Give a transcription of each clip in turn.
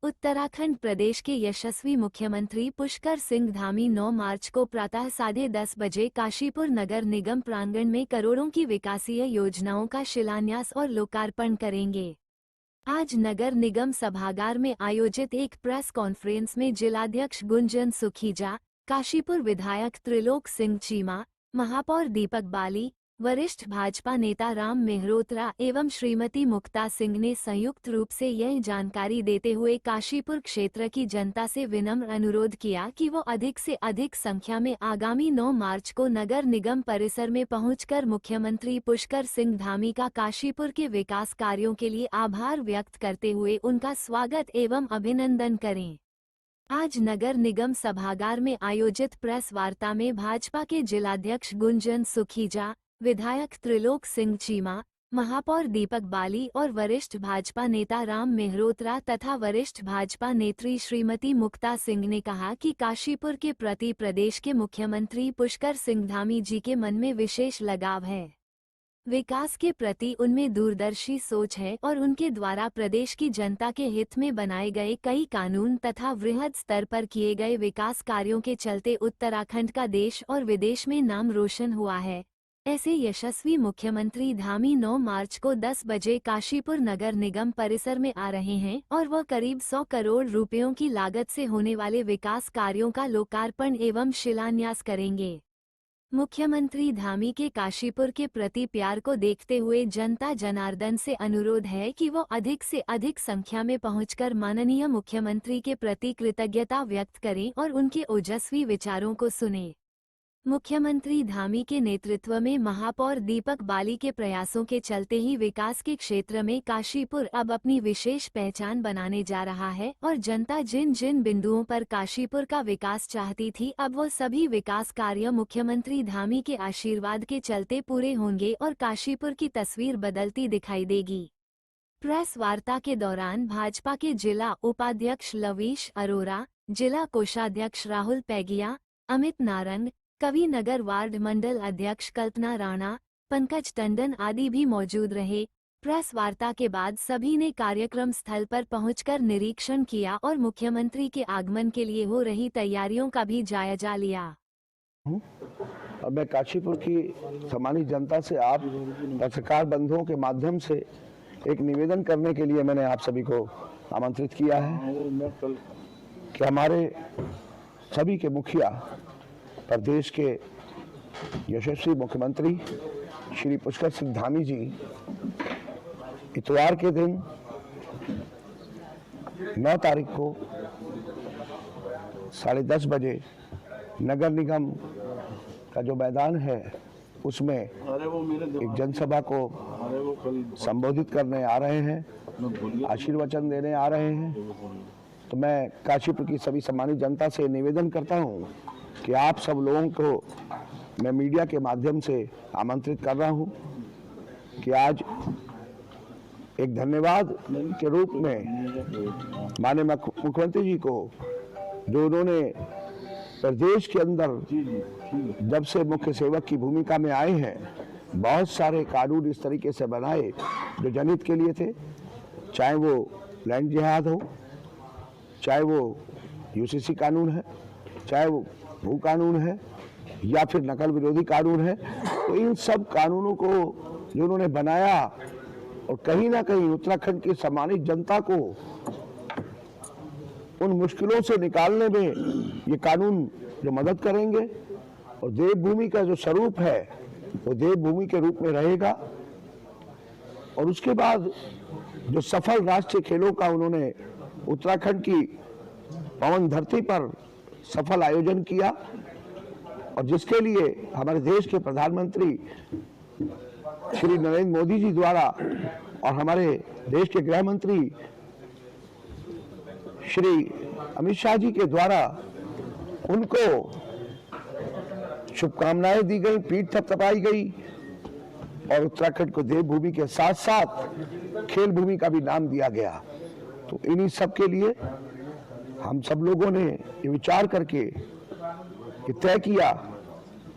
उत्तराखंड प्रदेश के यशस्वी मुख्यमंत्री पुष्कर सिंह धामी 9 मार्च को प्रातः 10:30 बजे काशीपुर नगर निगम प्रांगण में करोड़ों की विकासीय योजनाओं का शिलान्यास और लोकार्पण करेंगे। आज नगर निगम सभागार में आयोजित एक प्रेस कॉन्फ्रेंस में जिलाध्यक्ष गुंजन सुखीजा, काशीपुर विधायक त्रिलोक सिंह चीमा, महापौर दीपक बाली, वरिष्ठ भाजपा नेता राम मेहरोत्रा एवं श्रीमती मुक्ता सिंह ने संयुक्त रूप से यह जानकारी देते हुए काशीपुर क्षेत्र की जनता से विनम्र अनुरोध किया कि वो अधिक से अधिक संख्या में आगामी 9 मार्च को नगर निगम परिसर में पहुंचकर मुख्यमंत्री पुष्कर सिंह धामी का काशीपुर के विकास कार्यों के लिए आभार व्यक्त करते हुए उनका स्वागत एवं अभिनंदन करें। आज नगर निगम सभागार में आयोजित प्रेस वार्ता में भाजपा के जिलाध्यक्ष गुंजन सुखीजा, विधायक त्रिलोक सिंह चीमा, महापौर दीपक बाली और वरिष्ठ भाजपा नेता राम मेहरोत्रा तथा वरिष्ठ भाजपा नेत्री श्रीमती मुक्ता सिंह ने कहा कि काशीपुर के प्रति प्रदेश के मुख्यमंत्री पुष्कर सिंह धामी जी के मन में विशेष लगाव है। विकास के प्रति उनमें दूरदर्शी सोच है और उनके द्वारा प्रदेश की जनता के हित में बनाए गए कई कानून तथा वृहद स्तर पर किए गए विकास कार्यों के चलते उत्तराखंड का देश और विदेश में नाम रोशन हुआ है। ऐसे यशस्वी मुख्यमंत्री धामी 9 मार्च को 10 बजे काशीपुर नगर निगम परिसर में आ रहे हैं और वह करीब 100 करोड़ रुपयों की लागत से होने वाले विकास कार्यों का लोकार्पण एवं शिलान्यास करेंगे। मुख्यमंत्री धामी के काशीपुर के प्रति प्यार को देखते हुए जनता जनार्दन से अनुरोध है कि वो अधिक से अधिक संख्या में पहुंचकर माननीय मुख्यमंत्री के प्रति कृतज्ञता व्यक्त करें और उनके ओजस्वी विचारों को सुनें। मुख्यमंत्री धामी के नेतृत्व में महापौर दीपक बाली के प्रयासों के चलते ही विकास के क्षेत्र में काशीपुर अब अपनी विशेष पहचान बनाने जा रहा है और जनता जिन जिन बिंदुओं पर काशीपुर का विकास चाहती थी, अब वो सभी विकास कार्य मुख्यमंत्री धामी के आशीर्वाद के चलते पूरे होंगे और काशीपुर की तस्वीर बदलती दिखाई देगी। प्रेस वार्ता के दौरान भाजपा के जिला उपाध्यक्ष लवीश अरोरा, जिला कोषाध्यक्ष राहुल पैगिया, अमित नारंग, कवि नगर वार्ड मंडल अध्यक्ष कल्पना राणा, पंकज टंडन आदि भी मौजूद रहे। प्रेस वार्ता के बाद सभी ने कार्यक्रम स्थल पर पहुंचकर निरीक्षण किया और मुख्यमंत्री के आगमन के लिए हो रही तैयारियों का भी जायजा लिया। अब मैं काशीपुर की सम्मानित जनता से आप पत्रकार बंधुओं के माध्यम से एक निवेदन करने के लिए मैंने आप सभी को आमंत्रित किया है कि हमारे सभी के मुखिया प्रदेश के यशस्वी मुख्यमंत्री श्री पुष्कर सिंह धामी जी इतवार के दिन 9 तारीख को 10:30 बजे नगर निगम का जो मैदान है उसमें एक जनसभा को संबोधित करने आ रहे हैं, आशीर्वचन देने आ रहे हैं। तो मैं काशीपुर की सभी सम्मानित जनता से निवेदन करता हूं कि आप सब लोगों को मैं मीडिया के माध्यम से आमंत्रित कर रहा हूं कि आज एक धन्यवाद के रूप में माननीय मुख्यमंत्री जी को, जो उन्होंने प्रदेश के अंदर जब से मुख्य सेवक की भूमिका में आए हैं, बहुत सारे कानून इस तरीके से बनाए जो जनहित के लिए थे, चाहे वो लैंड जिहाद हो, चाहे वो यूसीसी कानून है, चाहे वो भू कानून है या फिर नकल विरोधी कानून है। तो इन सब कानूनों को जो उन्होंने बनाया और कहीं ना कहीं उत्तराखंड की सम्मानित जनता को उन मुश्किलों से निकालने में ये कानून जो मदद करेंगे, और देवभूमि का जो स्वरूप है वो देवभूमि के रूप में रहेगा। और उसके बाद जो सफल राष्ट्रीय खेलों का उन्होंने उत्तराखंड की पावन धरती पर सफल आयोजन किया और जिसके लिए हमारे देश के प्रधानमंत्री श्री नरेंद्र मोदी जी द्वारा और हमारे देश के गृह मंत्री श्री अमित शाह जी के द्वारा उनको शुभकामनाएं दी गई, पीठ थपथपाई गई और उत्तराखंड को देवभूमि के साथ साथ खेल भूमि का भी नाम दिया गया। तो इन्हीं सब के लिए हम सब लोगों ने ये विचार करके ये तय किया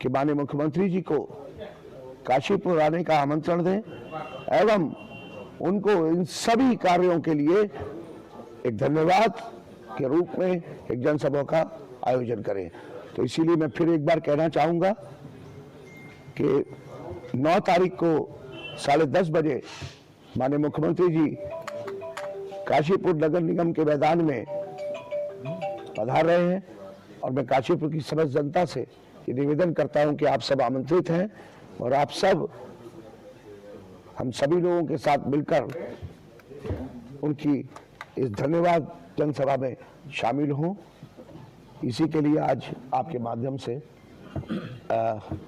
कि माननीय मुख्यमंत्री जी को काशीपुर आने का आमंत्रण दें एवं उनको इन सभी कार्यों के लिए एक धन्यवाद के रूप में एक जनसभा का आयोजन करें। तो इसीलिए मैं फिर एक बार कहना चाहूंगा कि 9 तारीख को 10:30 बजे माननीय मुख्यमंत्री जी काशीपुर नगर निगम के मैदान में पधार रहे हैं और मैं काशीपुर की समस्त जनता से ये निवेदन करता हूं कि आप सब आमंत्रित हैं और आप सब हम सभी लोगों के साथ मिलकर उनकी इस धन्यवाद जनसभा में शामिल हों। इसी के लिए आज आपके माध्यम से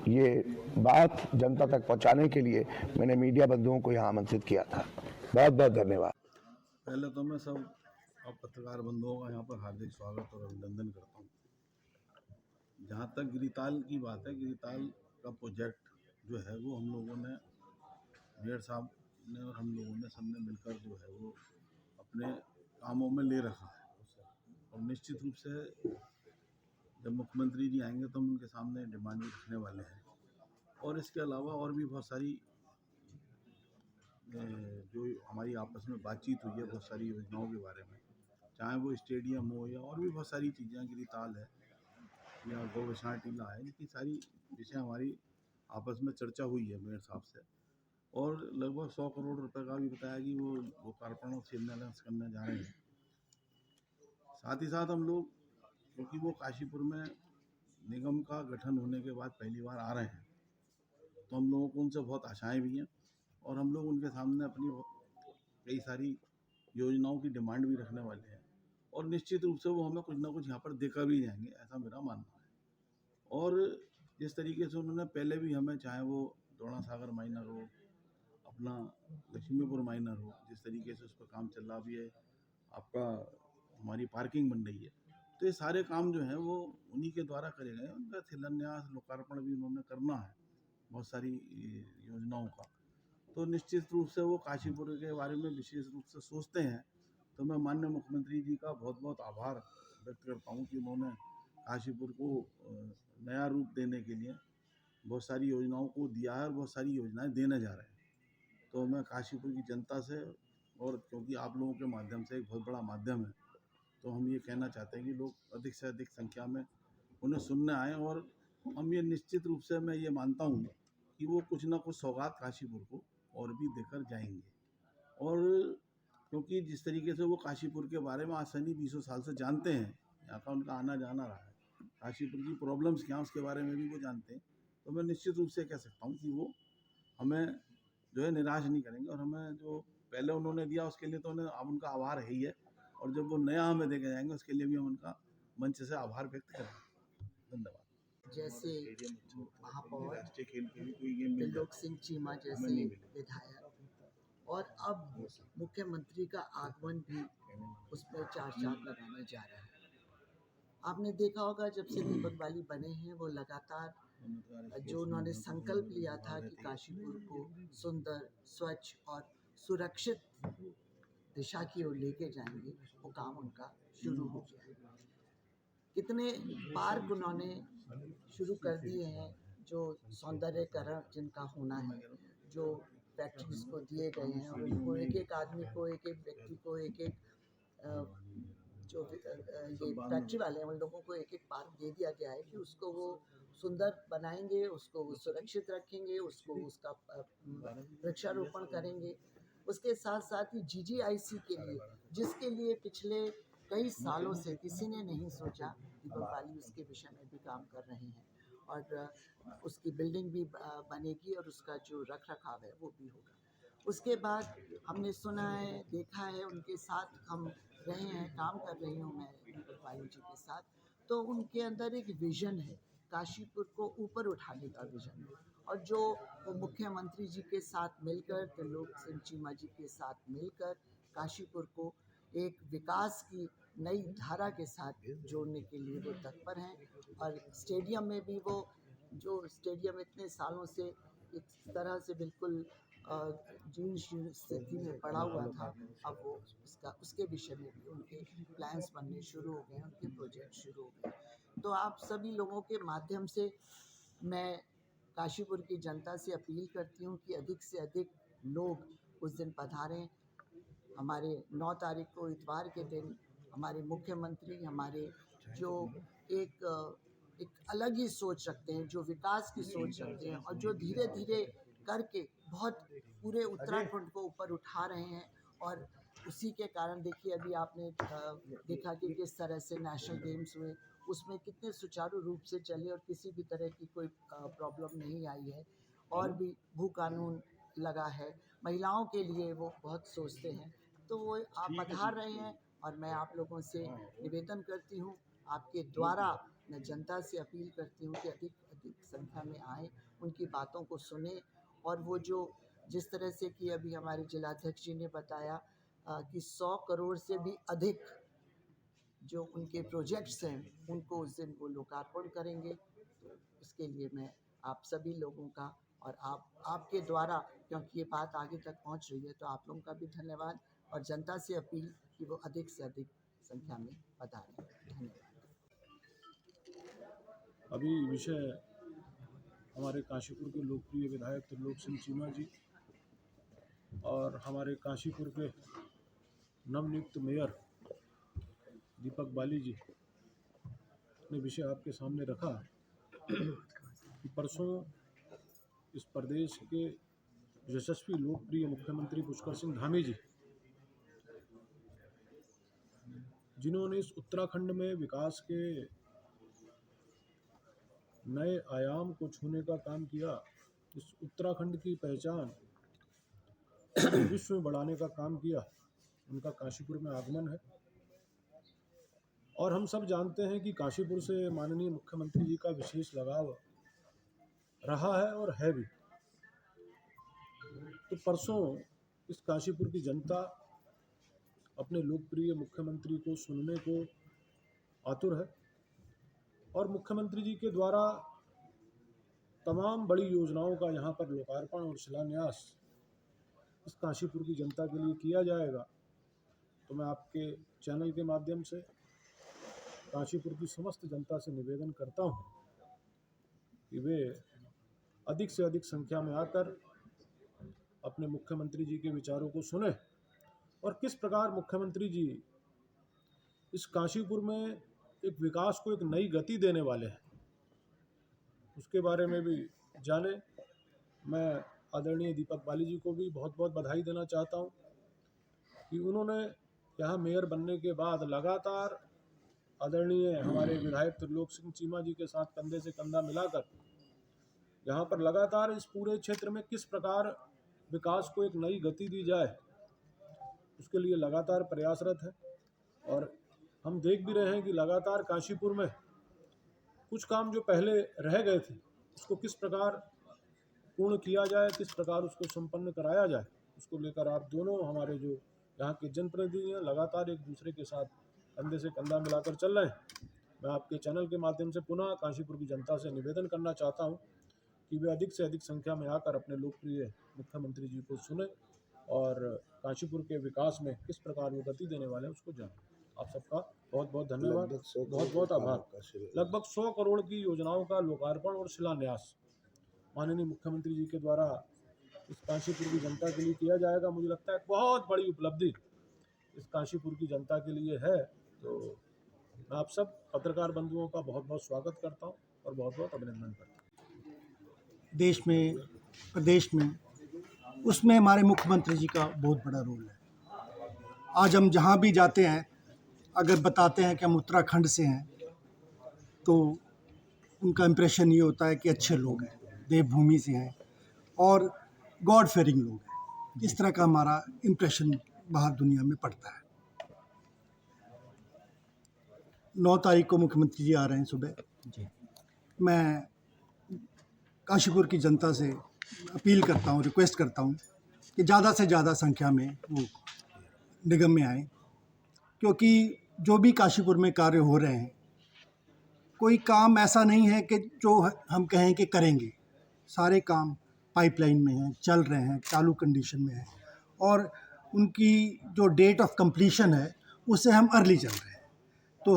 ये बात जनता तक पहुंचाने के लिए मैंने मीडिया बंधुओं को यहाँ आमंत्रित किया था। बहुत बहुत धन्यवाद। पहले तो मैं सब आप पत्रकार बंधुओं का यहाँ पर हार्दिक स्वागत और अभिनंदन करता हूँ। जहाँ तक गिरिताल की बात है, गिरिताल का प्रोजेक्ट जो है वो हम लोगों ने, मेयर साहब ने और हम लोगों ने सबने मिलकर जो है वो अपने कामों में ले रखा है। और निश्चित रूप से जब मुख्यमंत्री जी आएंगे तो हम उनके सामने डिमांड भी रखने वाले हैं। और इसके अलावा और भी बहुत सारी जो हमारी आपस में बातचीत हुई है बहुत सारी योजनाओं के बारे में, चाहे वो स्टेडियम हो या और भी बहुत सारी चीज़ें, गिरिताल है या गौवैशाल टीला है, इनकी सारी विषय हमारी आपस में चर्चा हुई है मेयर साहब से। और लगभग 100 करोड़ रुपए का भी बताया कि वो लोकार्पण और शिलान्यास करने जा रहे हैं। साथ ही साथ हम लोग, क्योंकि वो काशीपुर में निगम का गठन होने के बाद पहली बार आ रहे हैं, तो हम लोगों को उनसे बहुत आशाएं भी हैं और हम लोग उनके सामने अपनी कई सारी योजनाओं की डिमांड भी रखने वाले हैं। और निश्चित रूप से वो हमें कुछ ना कुछ यहाँ पर देकर भी जाएंगे, ऐसा मेरा मानना है। और जिस तरीके से उन्होंने पहले भी हमें, चाहे वो दोड़ा सागर माइनर हो, अपना लक्ष्मीपुर माइनर हो, जिस तरीके से उस पर काम चल रहा भी है, आपका हमारी पार्किंग बन रही है, तो ये सारे काम जो हैं वो उन्हीं के द्वारा करे गए। उनका शिलान्यास लोकार्पण भी उन्होंने करना है बहुत सारी योजनाओं का। तो निश्चित रूप से वो काशीपुर के बारे में विशेष रूप से सोचते हैं। तो मैं माननीय मुख्यमंत्री जी का बहुत बहुत आभार व्यक्त करता हूँ कि उन्होंने काशीपुर को नया रूप देने के लिए बहुत सारी योजनाओं को दिया है और बहुत सारी योजनाएं देने जा रहे हैं। तो मैं काशीपुर की जनता से, और क्योंकि आप लोगों के माध्यम से एक बहुत बड़ा माध्यम है, तो हम ये कहना चाहते हैं कि लोग अधिक से अधिक संख्या में उन्हें सुनने आएँ। और हम ये निश्चित रूप से, मैं ये मानता हूँ कि वो कुछ ना कुछ सौगात काशीपुर को और भी देकर जाएंगे। और क्योंकि जिस तरीके से वो काशीपुर के बारे में आज से नहीं 200 साल से जानते हैं, यहाँ का उनका आना जाना रहा है, काशीपुर की प्रॉब्लम्स क्या हैं उसके बारे में भी वो जानते हैं, तो मैं निश्चित रूप से कह सकता हूँ कि वो हमें जो है निराश नहीं करेंगे। और हमें जो पहले उन्होंने दिया उसके लिए तो उन्हें अब उनका आभार है ही है, और जब वो नया हमें देके जाएंगे उसके लिए भी हम उनका मंच से आभार व्यक्त करेंगे। धन्यवाद। जैसे महापौर त्रिलोक सिंह चीमा जैसे विधायक, और अब मुख्यमंत्री का आगमन भी उस पर चार चांद लगाने जा रहा है। आपने देखा होगा जब से दीपक बाली बने हैं, वो लगातार जो उन्होंने संकल्प लिया था कि काशीपुर को सुंदर, स्वच्छ और सुरक्षित दिशा की ओर लेके जाएंगे, वो काम उनका शुरू हो गया है। कितने पार्क उन्होंने शुरू कर दिए हैं, जो सौंदर्यकरण जिनका होना है, जो फैक्ट्रीज को दिए गए हैं, और उनको एक एक आदमी को, एक एक व्यक्ति को, एक एक जो ये फैक्ट्री वाले हैं उन लोगों को एक एक पार्क दे दिया गया है कि उसको वो सुंदर बनाएंगे, उसको वो सुरक्षित रखेंगे, उसको उसका वृक्षारोपण करेंगे। उसके साथ साथ ही GGIC के लिए, जिसके लिए पिछले कई सालों से किसी ने नहीं सोचा, दीपक बाली उसके विषय में भी काम कर रहे हैं, और उसकी बिल्डिंग भी बनेगी और उसका जो रख रखाव है वो भी होगा। उसके बाद हमने सुना है, देखा है, उनके साथ हम रहे हैं, काम कर रही हूँ मैं दीपक बाली जी के साथ, तो उनके अंदर एक विज़न है, काशीपुर को ऊपर उठाने का विज़न है। और जो वो मुख्यमंत्री जी के साथ मिलकर, त्रिलोक सिंह चीमा जी के साथ मिलकर काशीपुर को एक विकास की नई धारा के साथ जोड़ने के लिए वो तत्पर हैं। और स्टेडियम में भी वो, जो स्टेडियम इतने सालों से एक तरह से बिल्कुल जीर्ण स्थिति में पड़ा हुआ था, अब वो उसके विषय में भी उनके प्लान्स बनने शुरू हो गए हैं, उनके प्रोजेक्ट शुरू हो गए। तो आप सभी लोगों के माध्यम से मैं काशीपुर की जनता से अपील करती हूँ कि अधिक से अधिक लोग उस दिन पधारें, हमारे 9 तारीख को इतवार के दिन हमारे मुख्यमंत्री हमारे जो एक अलग ही सोच रखते हैं, जो विकास की सोच रखते हैं और जो धीरे धीरे करके बहुत पूरे उत्तराखंड को ऊपर उठा रहे हैं। और उसी के कारण देखिए अभी आपने देखा कि किस तरह से नेशनल गेम्स हुए, उसमें कितने सुचारू रूप से चले और किसी भी तरह की कोई प्रॉब्लम नहीं आई है। और भी भू कानून लगा है, महिलाओं के लिए वो बहुत सोचते हैं, तो वो आप पधार रहे हैं। और मैं आप लोगों से निवेदन करती हूँ, आपके द्वारा मैं जनता से अपील करती हूँ कि अधिक अधिक संख्या में आएँ, उनकी बातों को सुने। और वो जो जिस तरह से कि अभी हमारे जिलाध्यक्ष जी ने बताया कि 100 करोड़ से भी अधिक जो उनके प्रोजेक्ट्स हैं उनको उस दिन वो लोकार्पण करेंगे। तो इसके लिए मैं आप सभी लोगों का और आपके द्वारा, क्योंकि ये बात आगे तक पहुंच रही है, तो आप लोगों का भी धन्यवाद और जनता से अपील कि वो अधिक से अधिक संख्या में पधारें। धन्यवाद। अभी विषय हमारे काशीपुर के लोकप्रिय विधायक त्रिलोक सिंह चीमा जी और हमारे काशीपुर के नवनियुक्त मेयर दीपक बाली जी ने विषय आपके सामने रखा कि परसों इस प्रदेश के यशस्वी लोकप्रिय मुख्यमंत्री पुष्कर सिंह धामी जी, जिन्होंने इस उत्तराखंड में विकास के नए आयाम को छूने का काम किया, इस उत्तराखंड की पहचान विश्व में बढ़ाने का काम किया, उनका काशीपुर में आगमन है। और हम सब जानते हैं कि काशीपुर से माननीय मुख्यमंत्री जी का विशेष लगाव रहा है और है भी। तो परसों इस काशीपुर की जनता अपने लोकप्रिय मुख्यमंत्री को सुनने को आतुर है और मुख्यमंत्री जी के द्वारा तमाम बड़ी योजनाओं का यहाँ पर लोकार्पण और शिलान्यास इस काशीपुर की जनता के लिए किया जाएगा। तो मैं आपके चैनल के माध्यम से काशीपुर की समस्त जनता से निवेदन करता हूँ कि वे अधिक से अधिक संख्या में आकर अपने मुख्यमंत्री जी के विचारों को सुने और किस प्रकार मुख्यमंत्री जी इस काशीपुर में एक विकास को एक नई गति देने वाले हैं, उसके बारे में भी जाने। मैं आदरणीय दीपक बाली जी को भी बहुत बहुत बधाई देना चाहता हूं कि उन्होंने यहाँ मेयर बनने के बाद लगातार आदरणीय हमारे विधायक त्रिलोक सिंह चीमा जी के साथ कंधे से कंधा मिलाकर यहाँ पर लगातार इस पूरे क्षेत्र में किस प्रकार विकास को एक नई गति दी जाए, उसके लिए लगातार प्रयासरत है। और हम देख भी रहे हैं कि लगातार काशीपुर में कुछ काम जो पहले रह गए थे उसको किस प्रकार पूर्ण किया जाए, किस प्रकार उसको संपन्न कराया जाए, उसको लेकर आप दोनों हमारे जो यहाँ के जनप्रतिनिधि हैं लगातार एक दूसरे के साथ कंधे से कंधा मिलाकर चल रहे हैं। मैं आपके चैनल के माध्यम से पुनः काशीपुर की जनता से निवेदन करना चाहता हूँ कि वे अधिक से अधिक संख्या में आकर अपने लोकप्रिय मुख्यमंत्री जी को सुने और काशीपुर के विकास में किस प्रकार वो गति देने वाले हैं उसको जानें। आप सबका बहुत बहुत धन्यवाद, बहुत बहुत आभार। लगभग 100 करोड़ की योजनाओं का लोकार्पण और शिलान्यास माननीय मुख्यमंत्री जी के द्वारा इस काशीपुर की जनता के लिए किया जाएगा। मुझे लगता है बहुत बड़ी उपलब्धि इस काशीपुर की जनता के लिए है। तो मैं आप सब पत्रकार बंधुओं का बहुत बहुत स्वागत करता हूँ और बहुत बहुत अभिनंदन करता हूँ। देश में, प्रदेश में, उसमें हमारे मुख्यमंत्री जी का बहुत बड़ा रोल है। आज हम जहाँ भी जाते हैं अगर बताते हैं कि हम उत्तराखंड से हैं तो उनका इम्प्रेशन ये होता है कि अच्छे लोग हैं, देवभूमि से हैं और गॉड फेयरिंग लोग हैं। इस तरह का हमारा इम्प्रेशन बाहर दुनिया में पड़ता है। 9 तारीख को मुख्यमंत्री जी आ रहे हैं सुबह। मैं काशीपुर की जनता से अपील करता हूँ, रिक्वेस्ट करता हूँ कि ज़्यादा से ज़्यादा संख्या में वो निगम में आएँ, क्योंकि जो भी काशीपुर में कार्य हो रहे हैं कोई काम ऐसा नहीं है कि जो हम कहें कि करेंगे। सारे काम पाइपलाइन में हैं, चल रहे हैं, चालू कंडीशन में हैं और उनकी जो डेट ऑफ कंप्लीशन है उससे हम अर्ली चल रहे हैं। तो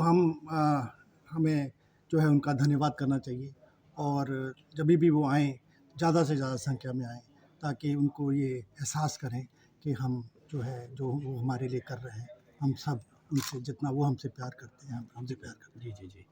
हमें जो है उनका धन्यवाद करना चाहिए और जब भी वो आएँ ज़्यादा से ज़्यादा संख्या में आएँ ताकि उनको ये एहसास करें कि हम जो है जो वो हमारे लिए कर रहे हैं, हम सब उनसे जितना वो हमसे प्यार करते हैं हम हमसे प्यार करते हैं। जी जी जी